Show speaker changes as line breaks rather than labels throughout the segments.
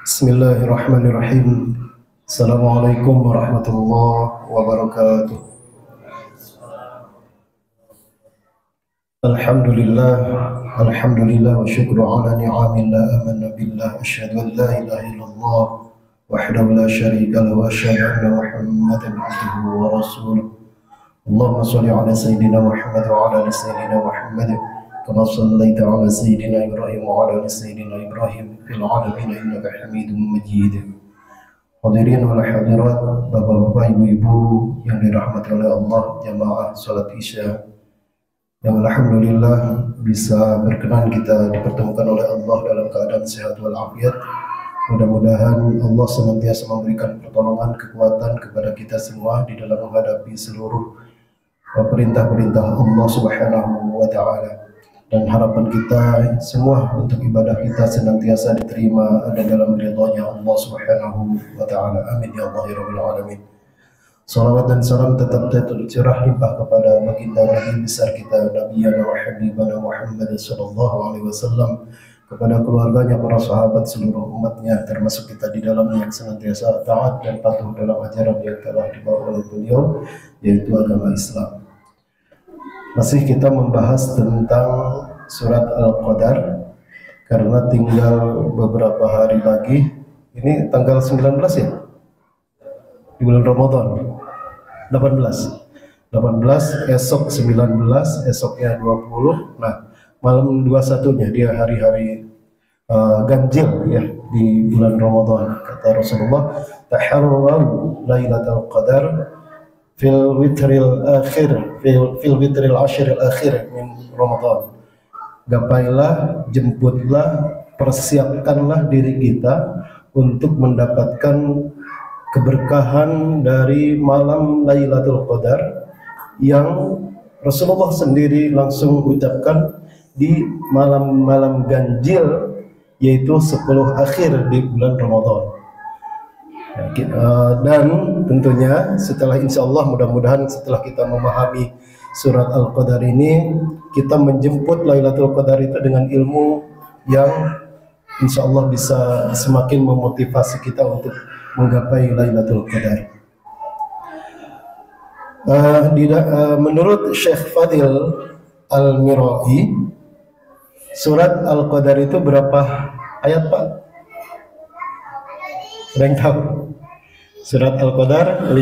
Bismillahirrahmanirrahim. Assalamualaikum warahmatullahi wabarakatuh. Alhamdulillah wa syukru ala ni'amillah amanna billah asyhadu an la ilaha illallah wahdahu la syarika lahu wa asyhadu anna Muhammadan abduhu wa rasuluh. Allahumma shalli ala sayyidina Muhammad wa ala ali sayyidina Muhammad kama shallaita ala sayyidina Ibrahim wa ala ali sayyidina Ibrahim fil alamin innaka Hamidum Majid. Hadirin wal hadirat, bapak-bapak, ibu-ibu yang dirahmati oleh Allah, jamaah salat Isya yang alhamdulillah bisa berkenan kita dipertemukan oleh Allah dalam keadaan sehat walafiat. Mudah-mudahan Allah senantiasa memberikan pertolongan, kekuatan kepada kita semua di dalam menghadapi seluruh perintah-perintah Allah Subhanahu wa taala. Dan harapan kita semua untuk ibadah kita senantiasa diterima ada dalam ridha-Nya Allah Subhanahu wa taala. Amin ya Allah ya rabbal alamin. Salawat dan salam tetap tercurah limpah kepada baginda Nabi besar kita Nabi wa Habibana Muhammad sallallahu alaihi wasallam, kepada keluarganya, para sahabat, seluruh umatnya, termasuk kita di dalamnya yang senantiasa taat dan patuh dalam ajaran yang telah dibawa oleh beliau, yaitu agama Islam. Masih kita membahas tentang surat Al-Qadar karena tinggal beberapa hari lagi. Ini tanggal 19 ya? Di bulan Ramadan. 18, esok 19, esoknya 20. Nah, malam 21-nya dia hari-hari ganjil ya di bulan Ramadan. Kata Rasulullah, taharraw lailatul qadar fil witril akhir fil witril ashril akhir min Ramadan. Gapailah, jemputlah, persiapkanlah diri kita untuk mendapatkan keberkahan dari malam Lailatul Qadar yang Rasulullah sendiri langsung ucapkan di malam-malam ganjil, yaitu 10 akhir di bulan Ramadan. Dan tentunya setelah insya Allah, mudah-mudahan setelah kita memahami surat Al-Qadar ini, kita menjemput Lailatul Qadar itu dengan ilmu yang insya Allah bisa semakin memotivasi kita untuk menggapai Lailatul Qadar. Menurut Syekh Fadil Al-Mirai, surat Al-Qadar itu berapa ayat, Pak? Ada yang tahu? Surat Al-Qadar 5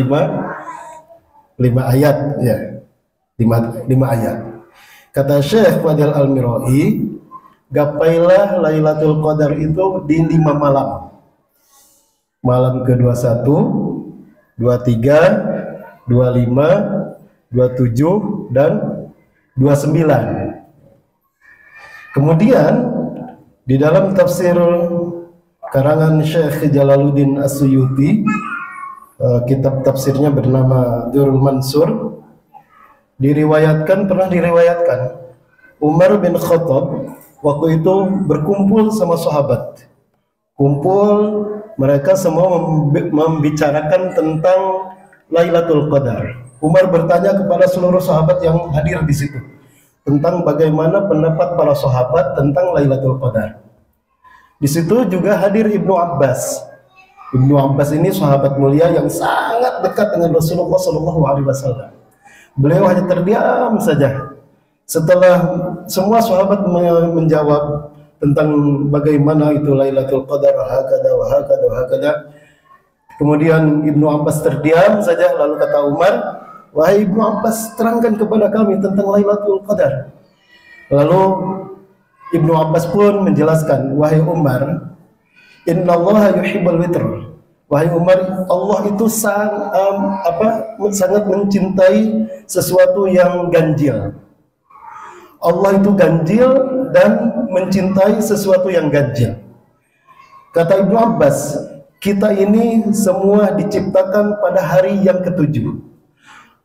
ayat ya. 5 ayat. Kata Syekh Fadil Al-Mirai, gapailah Lailatul Qadar itu di 5 malam. Malam ke-21, 23, 25, 27 dan 29. Kemudian di dalam tafsir karangan Syekh Jalaluddin As-Suyuti, kitab tafsirnya bernama Durrul Mansur, pernah diriwayatkan Umar bin Khattab waktu itu berkumpul sama sahabat. Mereka semua membicarakan tentang Lailatul Qadar. Umar bertanya kepada seluruh sahabat yang hadir di situ tentang bagaimana pendapat para sahabat tentang Lailatul Qadar. Di situ juga hadir Ibnu Abbas. Ibnu Abbas ini sahabat mulia yang sangat dekat dengan Rasulullah SAW. Beliau hanya terdiam saja. Setelah semua sahabat menjawab tentang bagaimana itu Lailatul Qadar, hakada. Kemudian Ibnu Abbas terdiam saja, lalu kata Umar, wahai Ibnu Abbas, terangkan kepada kami tentang Lailatul Qadar. Lalu Ibnu Abbas pun menjelaskan, wahai Umar, innallaha yuhibbul witr. Wahai Umar, Allah itu sangat mencintai sesuatu yang ganjil. Allah itu ganjil dan mencintai sesuatu yang ganjil. Kata Ibnu Abbas, kita ini semua diciptakan pada hari yang ke-7.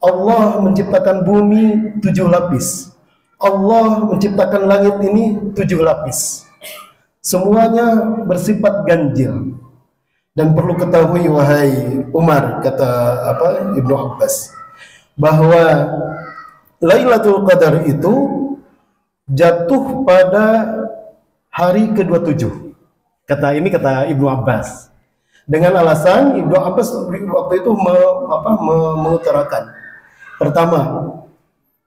Allah menciptakan bumi 7 lapis. Allah menciptakan langit ini 7 lapis. Semuanya bersifat ganjil. Dan perlu ketahui wahai Umar, kata Ibnu Abbas, bahwa Lailatul Qadar itu jatuh pada hari ke-27. Kata Ibnu Abbas. Dengan alasan Ibnu Abbas waktu itu mengutarakan. Pertama,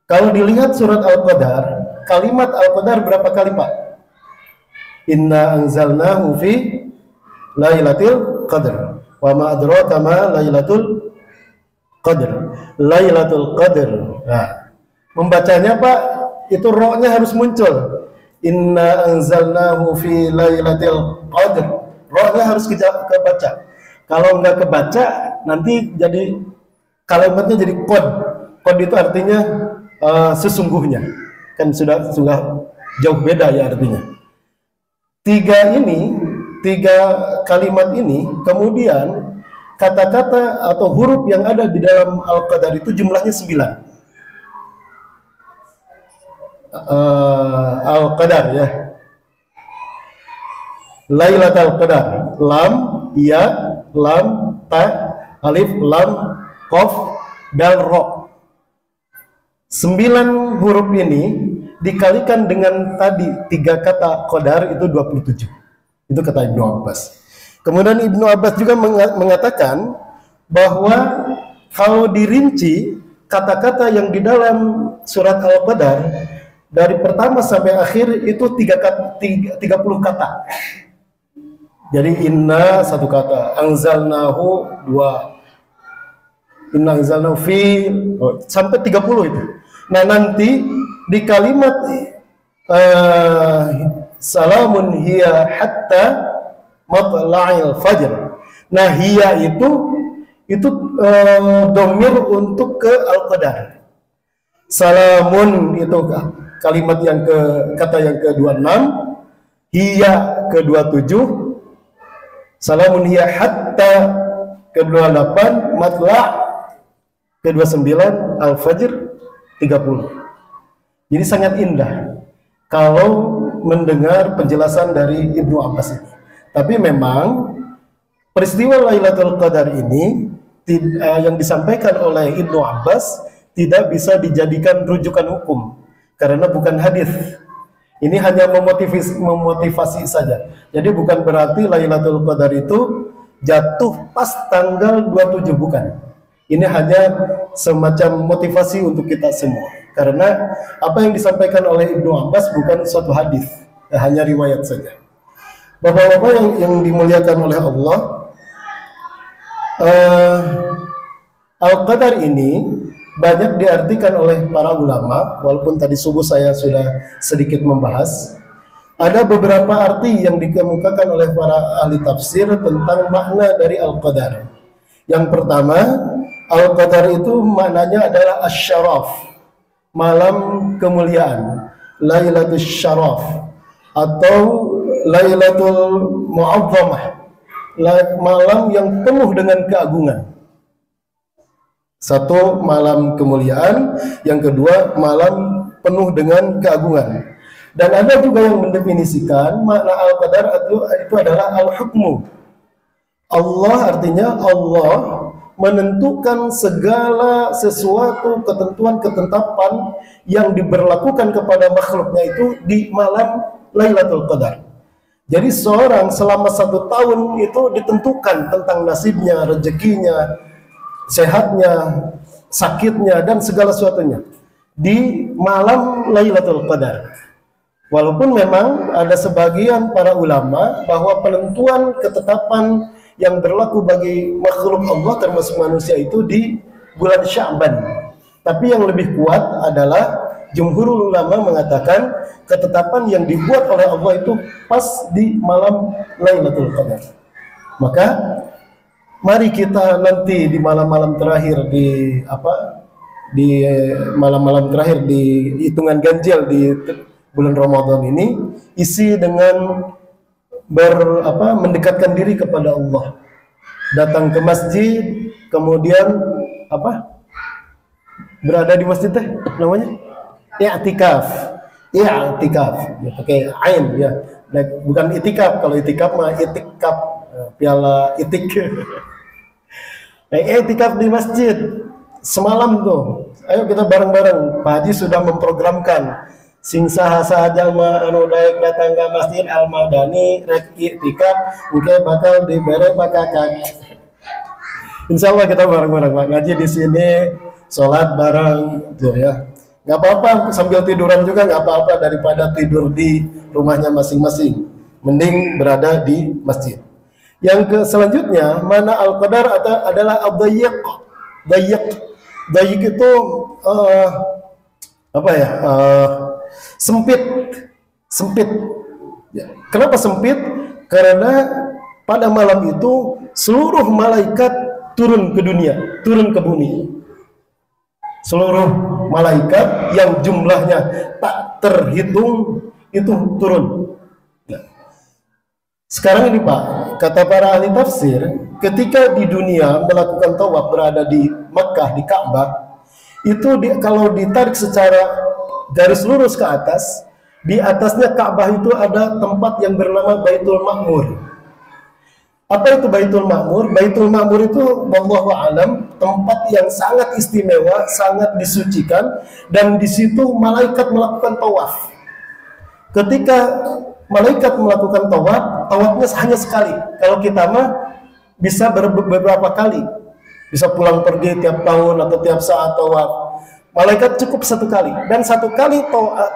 kalau dilihat surat Al-Qadar, kalimat Al-Qadar berapa kali, Pak? Inna anzalnahu fi Lailatul Qadar. Wa ma adraka ma Lailatul Qadar. Lailatul Qadar. Nah, membacanya, Pak, itu rohnya harus muncul. Inna anzalnahu fi Lailatul Qadar. Rohnya harus kebaca. Kalau nggak kebaca, nanti jadi kalimatnya jadi kod. Kod itu artinya sesungguhnya. Kan sudah jauh beda ya artinya. Tiga kalimat ini, kemudian kata-kata atau huruf yang ada di dalam Al-Qadar itu jumlahnya 9. Al-Qadar ya. Lailatul Qadar, lam, ya, lam, ta, alif, lam, qaf, dal, ro. 9 huruf ini dikalikan dengan tadi 3 kata qadar itu 27. Itu kata Ibnu Abbas. Kemudian Ibnu Abbas juga mengatakan bahwa kalau dirinci kata-kata yang di dalam surat Al-Qadar dari pertama sampai akhir itu 30 kata. Jadi inna 1 kata, anzalnahu 2, inna anzalnahu fi sampai 30 itu. Nah, nanti di kalimat salamun hiya hatta matla'il fajr. Nah, hiya itu domir untuk ke Al-Qadar. Salamun itu kalimat kata yang ke-26, hiya ke-27, salamun hiya hatta ke-28, matla' ke-29, al-fajr 30. Jadi sangat indah kalau mendengar penjelasan dari Ibnu Abbas ini. Tapi memang peristiwa Lailatul Qadar ini yang disampaikan oleh Ibnu Abbas tidak bisa dijadikan rujukan hukum karena bukan hadis. Ini hanya memotivasi saja. Jadi bukan berarti Lailatul Qadar itu jatuh pas tanggal 27, bukan. Ini hanya semacam motivasi untuk kita semua. Karena apa yang disampaikan oleh Ibnu Abbas bukan suatu hadis, hanya riwayat saja. Bapak-bapak yang dimuliakan oleh Allah, Al-Qadar ini banyak diartikan oleh para ulama, walaupun tadi subuh saya sudah sedikit membahas. Ada beberapa arti yang dikemukakan oleh para ahli tafsir tentang makna dari Al-Qadar. Yang pertama, Al-Qadar itu maknanya adalah asy-syaraf, malam kemuliaan, Lailatul Syaraf, atau Lailatul Mu'azzamah, malam yang penuh dengan keagungan. Satu, malam kemuliaan, yang kedua, malam penuh dengan keagungan. Dan ada juga yang mendefinisikan makna Al-Qadar itu adalah Al-Hukmu. Allah artinya Allah menentukan segala sesuatu, ketentuan, ketetapan yang diberlakukan kepada makhluknya itu di malam Lailatul Qadar. Jadi seorang selama 1 tahun itu ditentukan tentang nasibnya, rezekinya, sehatnya, sakitnya, dan segala sesuatunya di malam Lailatul Qadar. Walaupun memang ada sebagian para ulama bahwa penentuan ketetapan yang berlaku bagi makhluk Allah termasuk manusia itu di bulan Sya'ban. Tapi yang lebih kuat adalah jumhurul ulama mengatakan ketetapan yang dibuat oleh Allah itu pas di malam Lailatul Qadar. Maka mari kita nanti di malam-malam terakhir di malam-malam terakhir di hitungan ganjil di bulan Ramadan ini isi dengan mendekatkan diri kepada Allah, datang ke masjid, kemudian berada di masjid namanya i'tikaf, ya pakai ain ya, bukan itikaf. Kalau itikaf mah itikaf piala itik. I'tikaf di masjid semalam tuh. Ayo kita bareng-bareng. Pak Haji sudah memprogramkan
sing saha jalma anu daek datang ke Masjid Al Madani rek iktikaf engke bakal dibere pakakak. Insya Allah kita bareng-bareng Pak ngaji di sini, sholat bareng gitu ya. Nggak apa-apa sambil tiduran juga nggak apa-apa, daripada tidur di rumahnya masing-masing. Mending berada di masjid. Yang selanjutnya mana al-qadar adalah ad-dayyiq. Dayyiq itu apa ya? Sempit. Ya. Kenapa sempit? Karena pada malam itu seluruh malaikat turun ke dunia, turun ke bumi. Seluruh malaikat yang jumlahnya tak terhitung itu turun. Nah, sekarang ini Pak, kata para ahli tafsir, ketika di dunia melakukan tawaf berada di Makkah, di Ka'bah, itu kalau ditarik secara garis lurus ke atas, di atasnya Ka'bah itu ada tempat yang bernama Baitul Ma'mur. Apa itu Baitul Ma'mur? Baitul Ma'mur itu wallahu alam tempat yang sangat istimewa, sangat disucikan, dan di situ malaikat melakukan tawaf. Ketika malaikat melakukan tawaf, tawafnya hanya sekali. Kalau kita mah bisa beberapa kali. Bisa pulang pergi tiap tahun atau tiap saat tawaf. Malaikat cukup satu kali, dan satu kali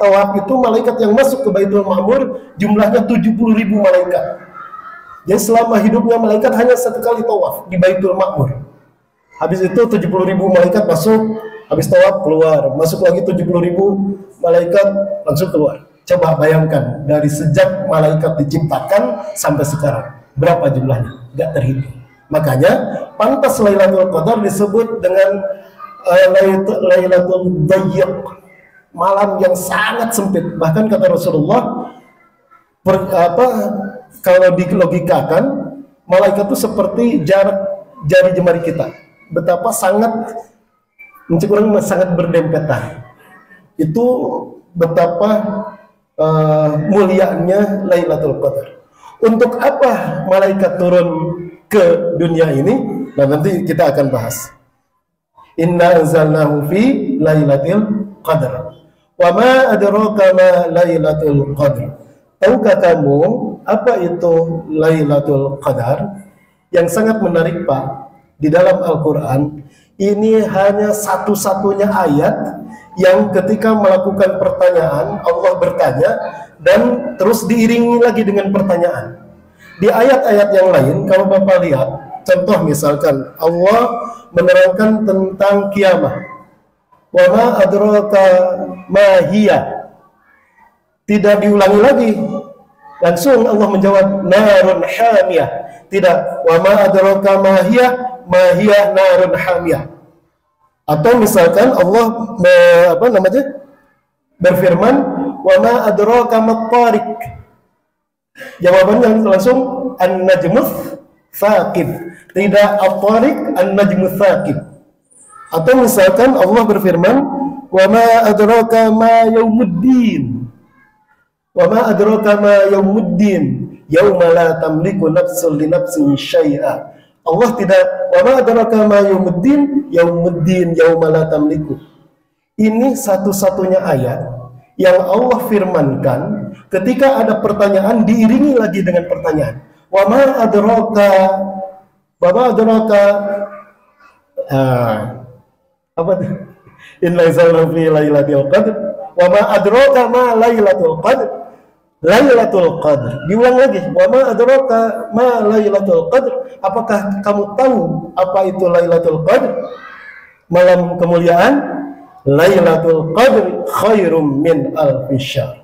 tawaf itu malaikat yang masuk ke Baitul Ma'mur jumlahnya 70.000 malaikat. Jadi selama hidupnya malaikat hanya satu kali tawaf di Baitul Ma'mur. Habis itu 70.000 malaikat masuk, habis tawaf keluar, masuk lagi 70.000 malaikat langsung keluar. Coba bayangkan dari sejak malaikat diciptakan sampai sekarang berapa jumlahnya? Gak terhitung. Makanya pantas Lailatul Qadar disebut dengan Lailatul Dayyiq, malam yang sangat sempit. Bahkan kata Rasulullah, kalau dilogikakan, malaikat itu seperti jarak jari jemari kita. Betapa sangat sangat berdempetan. Itu betapa mulianya Lailatul Qadar. Untuk apa malaikat turun ke dunia ini? Nah, nanti kita akan bahas. Inna anzalnahu fi Lailatul Qadar. Wa ma adraka ma Lailatul Qadar. Tahukah kamu apa itu Lailatul Qadar? Yang sangat menarik Pak, di dalam Al-Quran ini hanya satu-satunya ayat yang ketika melakukan pertanyaan Allah bertanya dan terus diiringi lagi dengan pertanyaan. Di ayat-ayat yang lain kalau Bapak lihat, contoh misalkan Allah menerangkan tentang kiamat. Wa ma adraka ma hiya. Tidak diulangi lagi. Langsung Allah menjawab narun hamiyah. Tidak, wa ma adraka ma hiya narun hamiyah. Atau misalkan Allah berfirman wa ma adraka mat-tariq. Jawabannya langsung an-najmus thaqib. Tidak at-tariq, an-najmus thaqib. Atau misalkan Allah berfirman wa ma adraka ma yaumuddin. Wa ma adraka ma yaumuddin, yauma la tamliku nafsun li nafsin syai'a. Allah tidak, wa ma adraka ma yaumuddin, yaumuddin yauma la tamliku. Ini satu-satunya ayat yang Allah firmankan ketika ada pertanyaan diiringi lagi dengan pertanyaan. Wa ma adraka apa itu? Inna anzalnahu fi lailatul qadr. Wa ma adraka ma lailatul qadr. Lailatul Qadr. Diulang lagi. Wa ma adraka ma Lailatul Qadr. Apakah kamu tahu apa itu Lailatul Qadr? Malam kemuliaan. Lailatul Qadr khairum min alfi syahr.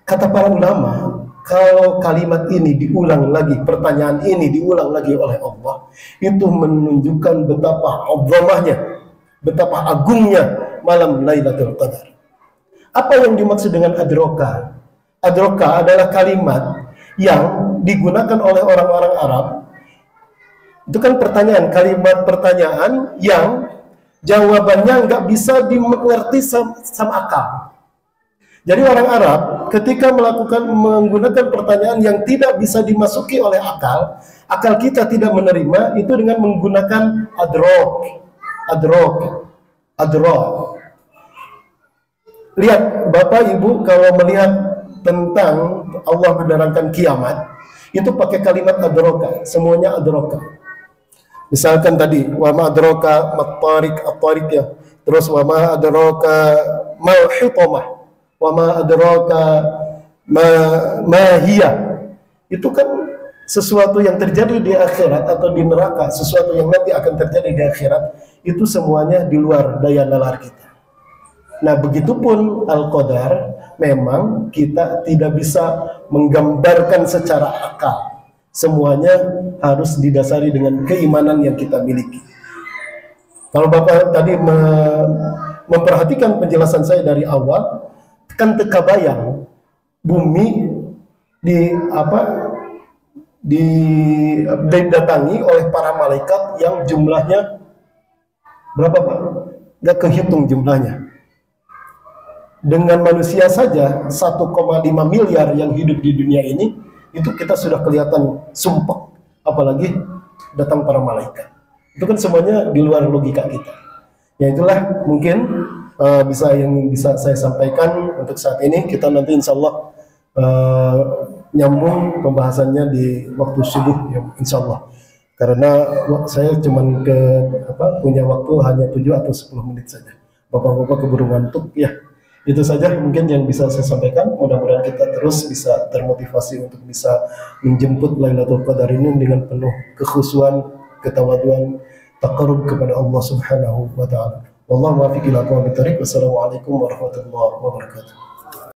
Kata para ulama, kalau kalimat ini diulang lagi, pertanyaan ini diulang lagi oleh Allah, itu menunjukkan betapa azamahnya, betapa agungnya malam Lailatul Qadar. Apa yang dimaksud dengan adroka? Adroka adalah kalimat yang digunakan oleh orang-orang Arab. Itu kan pertanyaan, kalimat pertanyaan yang jawabannya nggak bisa dimengerti sama akal. Jadi orang Arab ketika menggunakan pertanyaan yang tidak bisa dimasuki oleh akal, akal kita tidak menerima, itu dengan menggunakan adrok. lihat Bapak Ibu kalau melihat tentang Allah menerangkan kiamat, itu pakai kalimat adroka, semuanya adroka. Misalkan tadi wa ma adraka mat-tariq at-tariq ya. Terus wa ma adraka mal hitamah, wa ma adraka ma hiya. Itu kan sesuatu yang terjadi di akhirat atau di neraka, sesuatu yang nanti akan terjadi di akhirat, itu semuanya di luar daya nalar kita. Nah, begitupun Al-Qadar, memang kita tidak bisa menggambarkan secara akal. Semuanya harus didasari dengan keimanan yang kita miliki. Kalau Bapak tadi memperhatikan penjelasan saya dari awal, kan teka bayang bumi didatangi oleh para malaikat yang jumlahnya berapa Pak? Nggak kehitung jumlahnya. Dengan manusia saja 1,5 miliar yang hidup di dunia ini, itu kita sudah kelihatan sumpah, apalagi datang para malaikat. Itu kan semuanya di luar logika kita. Ya itulah mungkin yang bisa saya sampaikan untuk saat ini. Kita nanti insya Allah nyambung pembahasannya di waktu subuh ya, insya Allah. Karena saya cuman punya waktu hanya 7 atau 10 menit saja. Bapak-bapak keburu ngantuk ya. Itu saja mungkin yang bisa saya sampaikan. Mudah-mudahan kita terus bisa termotivasi untuk bisa menjemput Lailatul Qadar ini dengan penuh kekhusyuan, ketawaduan, taqarrub kepada Allah Subhanahu wa taala. Wallahu muwaffiq ila aqwamit thoriq. Wassalamualaikum warahmatullahi wabarakatuh.